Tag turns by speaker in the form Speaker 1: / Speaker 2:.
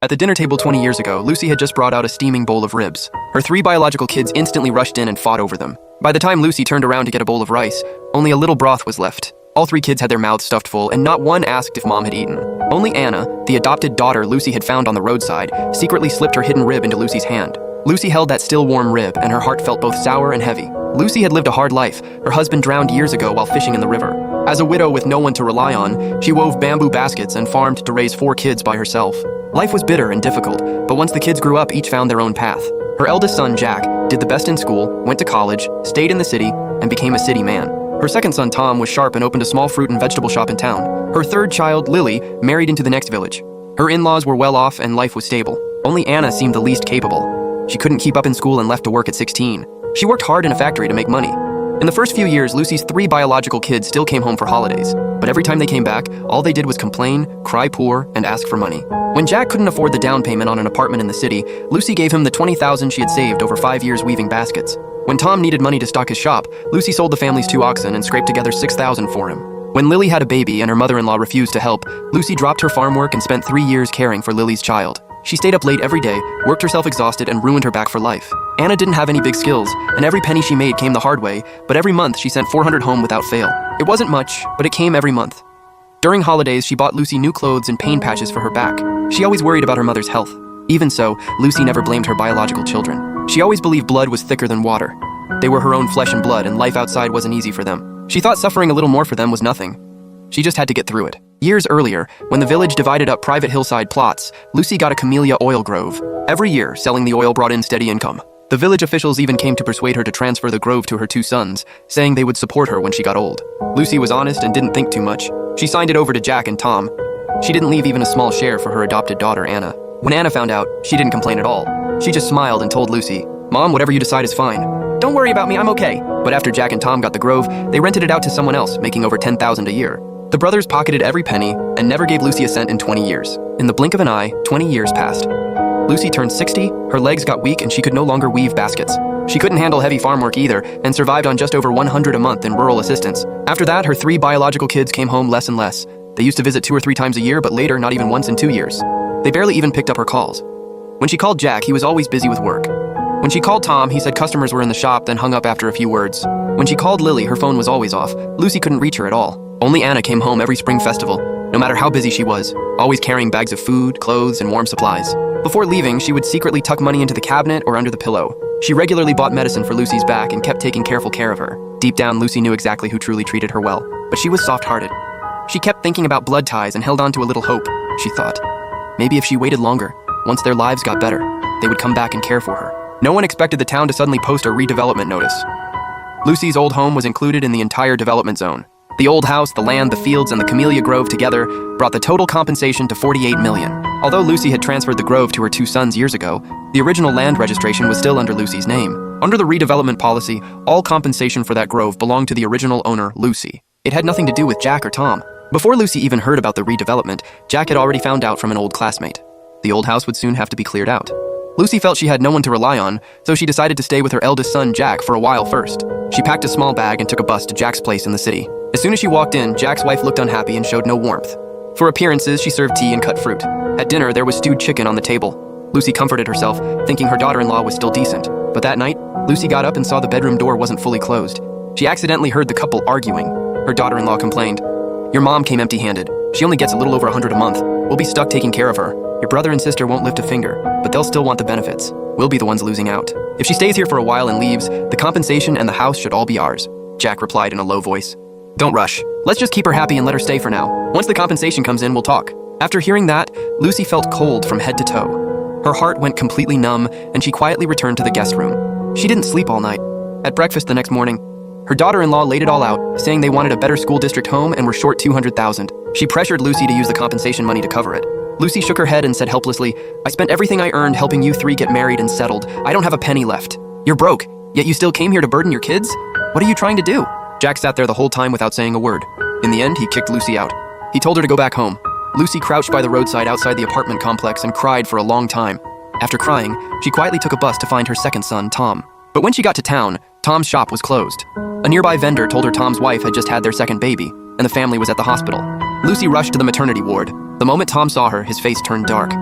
Speaker 1: At the dinner table 20 years ago, Lucy had just brought out a steaming bowl of ribs. Her 3 biological kids instantly rushed in and fought over them. By the time Lucy turned around to get a bowl of rice, only a little broth was left. All 3 kids had their mouths stuffed full, and not one asked if Mom had eaten. Only Anna, the adopted daughter Lucy had found on the roadside, secretly slipped her hidden rib into Lucy's hand. Lucy held that still warm rib, and her heart felt both sour and heavy. Lucy had lived a hard life. Her husband drowned years ago while fishing in the river. As a widow with no one to rely on, she wove bamboo baskets and farmed to raise 4 kids by herself. Life was bitter and difficult, but once the kids grew up, each found their own path. Her eldest son, Jack, did the best in school, went to college, stayed in the city, and became a city man. Her second son, Tom, was sharp and opened a small fruit and vegetable shop in town. Her third child, Lily, married into the next village. Her in-laws were well off and life was stable. Only Anna seemed the least capable. She couldn't keep up in school and left to work at 16. She worked hard in a factory to make money. In the first few years, Lucy's 3 biological kids still came home for holidays. But every time they came back, all they did was complain, cry poor, and ask for money. When Jack couldn't afford the down payment on an apartment in the city, Lucy gave him the $20,000 she had saved over 5 years weaving baskets. When Tom needed money to stock his shop, Lucy sold the family's 2 oxen and scraped together $6,000 for him. When Lily had a baby and her mother-in-law refused to help, Lucy dropped her farm work and spent 3 years caring for Lily's child. She stayed up late every day, worked herself exhausted, and ruined her back for life. Anna didn't have any big skills, and every penny she made came the hard way, but every month she sent $400 home without fail. It wasn't much, but it came every month. During holidays, she bought Lucy new clothes and pain patches for her back. She always worried about her mother's health. Even so, Lucy never blamed her biological children. She always believed blood was thicker than water. They were her own flesh and blood, and life outside wasn't easy for them. She thought suffering a little more for them was nothing. She just had to get through it. Years earlier, when the village divided up private hillside plots, Lucy got a camellia oil grove. Every year, selling the oil brought in steady income. The village officials even came to persuade her to transfer the grove to her 2 sons, saying they would support her when she got old. Lucy was honest and didn't think too much. She signed it over to Jack and Tom. She didn't leave even a small share for her adopted daughter, Anna. When Anna found out, she didn't complain at all. She just smiled and told Lucy, "Mom, whatever you decide is fine. Don't worry about me, I'm okay." But after Jack and Tom got the grove, they rented it out to someone else, making over $10,000 a year. The brothers pocketed every penny and never gave Lucy a cent in 20 years. In the blink of an eye, 20 years passed. Lucy turned 60, her legs got weak, and she could no longer weave baskets. She couldn't handle heavy farm work either, and survived on just over $100 a month in rural assistance. After that, her 3 biological kids came home less and less. They used to visit 2 or 3 times a year, but later, not even once in 2 years. They barely even picked up her calls. When she called Jack, he was always busy with work. When she called Tom, he said customers were in the shop, then hung up after a few words. When she called Lily, her phone was always off. Lucy couldn't reach her at all. Only Anna came home every spring festival, no matter how busy she was, always carrying bags of food, clothes, and warm supplies. Before leaving, she would secretly tuck money into the cabinet or under the pillow. She regularly bought medicine for Lucy's back and kept taking careful care of her. Deep down, Lucy knew exactly who truly treated her well, but she was soft-hearted. She kept thinking about blood ties and held on to a little hope, she thought. Maybe if she waited longer, once their lives got better, they would come back and care for her. No one expected the town to suddenly post a redevelopment notice. Lucy's old home was included in the entire development zone. The old house, the land, the fields, and the camellia grove together brought the total compensation to $48 million. Although Lucy had transferred the grove to her 2 sons years ago, the original land registration was still under Lucy's name. Under the redevelopment policy, all compensation for that grove belonged to the original owner, Lucy. It had nothing to do with Jack or Tom. Before Lucy even heard about the redevelopment, Jack had already found out from an old classmate. The old house would soon have to be cleared out. Lucy felt she had no one to rely on, so she decided to stay with her eldest son, Jack, for a while first. She packed a small bag and took a bus to Jack's place in the city. As soon as she walked in, Jack's wife looked unhappy and showed no warmth. For appearances, she served tea and cut fruit. At dinner, there was stewed chicken on the table. Lucy comforted herself, thinking her daughter-in-law was still decent. But that night, Lucy got up and saw the bedroom door wasn't fully closed. She accidentally heard the couple arguing. Her daughter-in-law complained, "Your mom came empty-handed. She only gets a little over $100 a month. We'll be stuck taking care of her. Your brother and sister won't lift a finger, but they'll still want the benefits. We'll be the ones losing out. If she stays here for a while and leaves, the compensation and the house should all be ours." Jack replied in a low voice. "Don't rush. Let's just keep her happy and let her stay for now. Once the compensation comes in, we'll talk." After hearing that, Lucy felt cold from head to toe. Her heart went completely numb, and she quietly returned to the guest room. She didn't sleep all night. At breakfast the next morning, her daughter-in-law laid it all out, saying they wanted a better school district home and were short $200,000. She pressured Lucy to use the compensation money to cover it. Lucy shook her head and said helplessly, "I spent everything I earned helping you 3 get married and settled. I don't have a penny left. You're broke, yet you still came here to burden your kids? What are you trying to do?" Jack sat there the whole time without saying a word. In the end, he kicked Lucy out. He told her to go back home. Lucy crouched by the roadside outside the apartment complex and cried for a long time. After crying, she quietly took a bus to find her second son, Tom. But when she got to town, Tom's shop was closed. A nearby vendor told her Tom's wife had just had their second baby, and the family was at the hospital. Lucy rushed to the maternity ward. The moment Tom saw her, his face turned dark.